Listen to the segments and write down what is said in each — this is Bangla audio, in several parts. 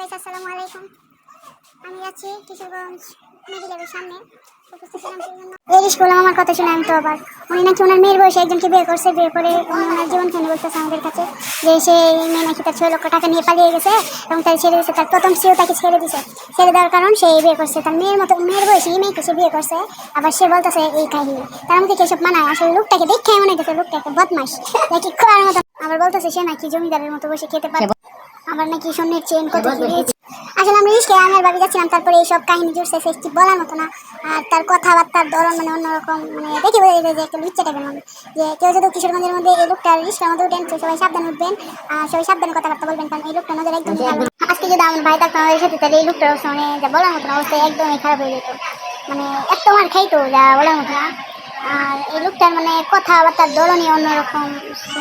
গাইস, আসসালামু আলাইকুম। আমি যাচ্ছি কিশোরগঞ্জ মেডিকেলের সামনে রেলিশ করলাম। আমার কথা শুনে আমি তো আবার উনি নাকি ওনার মেয়ের বয়সে একজনকে বিয়ে করছে, বিয়ে করে উনি ওনার জীবন খেয়ে বলতেছে আমাদের কাছে যে সেই মেয়ে নাকি তার 6 লক্ষ টাকা নিয়ে পালিয়ে গেছে এবং তার ছেড়ে দিয়েছে। তার প্রথম স্ত্রীও তাকে ছেড়ে দিছে, ছেড়ে দেওয়ার কারণ সে বিয়ে করছে তার মেয়ের মতো, মেয়ের বয়সী মেয়েকে সে বিয়ে করছে। আবার সে বলতেছে এই কাহিনী, তার মধ্যে কেসব মানায়? আসলে লোকটাকে দেখে মনে হচ্ছে লোকটা একটা বদমাশ, নাকি করার মতো। আবার বলতেছে সে নাকি জমিদারের মতো বসে খেতে পারে, আবার নাকি স্বর্ণের চেন কত দিয়েছে। আসলে আমরা রিস্কে আমার বাড়ি যাচ্ছিলাম, তারপরে এইসব কাহিনী জুড়ছে সে বলার মতো না। আর তার কথাবার্তার ধরন মানে অন্যরকম, মানে দেখে বোঝা যায় যে একটা লুচ্চা টাইপের মানুষ। যে কেউ যদি কিশোরগঞ্জের মধ্যে এই লোকটার রিস্কের মধ্যে উঠেন সবাই সাবধানে উঠবেন, সবাই সাবধানে কথাবার্তা বলবেন, কারণ এই লোকটা নজর একদম ভালো। আজকে যদি আমার ভাই থাকতো আমাদের সাথে, তাহলে এই লোকটার মানে যা বলার মতো না, অবস্থা একদমই খারাপ হয়ে যেত। মানে এত মার খাইতো যা বলার মতো না। আর এই লোকটার মানে কথাবার্তার ধরনই অন্যরকম।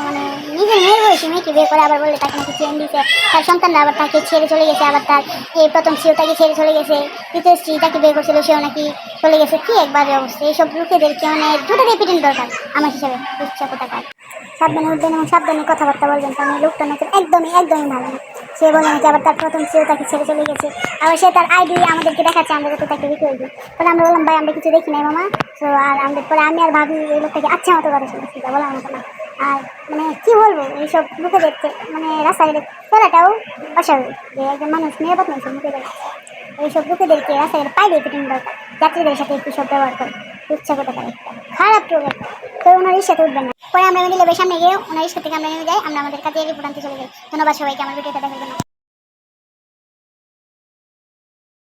মানে নিজের মেয়ের বয়সী মেয়েকে বিয়ে করে আবার বলে তাকে নাকি চেন দিতে, তার সন্তানরা আবার তাকে ছেড়ে চলে গেছে, আবার তার এই প্রথম স্ত্রীও তাকে ছেড়ে চলে গেছে, দ্বিতীয় স্ত্রী তাকে বিয়ে করছিল সেও নাকি চলে গেছে। কি এক বাজে অবস্থা! এইসব লোকেদেরকে মানে দুটো দিয়ে পিটিন দরকার আমার হিসাবে। ইচ্ছা কোথাকার সাবধানে উঠবেন এবং সাবধানে কথাবার্তা বলবেন, কারণ এই লোকটা নাকি একদমই ভালো না। সে বলে নাকি আবার তার প্রথম স্ত্রীও তাকে ছেড়ে চলে গেছে, আবার সে তার আইডি আমাদেরকে দেখাচ্ছে, আমরা যাতে তাকে বিক্রি দিই। তাহলে আমরা বললাম ভাই আমরা কিছু দেখি নাই মামা। তো আর আমাদের পরে আমি আর ভাবি এই লোকটাকে আচ্ছা মতো করে শুনেছি, বলার মতো না। আর মানে কি বলবো, এইসব মুখে দেখতে মানে রাস্তাঘাটে চলাটাও অস্বাভাবিক যে একজন মানুষ নিরাপদ নয় মুখে দেখে। এইসব লোকেদেরকে রাস্তাঘাটে পাইলে পিটিং দরকার, যাত্রীদের সাথে একটু সব ব্যবহার করে ইচ্ছা করতে পারে খারাপ প্রভাব। তো ওনার ইচ্ছাতে উঠবেন না। পরে আমরা মিলে সামনে গিয়ে ওনার ইচ্ছা থেকে আমরা নেমে যাই, আমরা আমাদের কাজে রিপোর্ট আনতে চলে যাই। ধন্যবাদ সবাইকে আমার ভিডিওটা দেখার জন্য।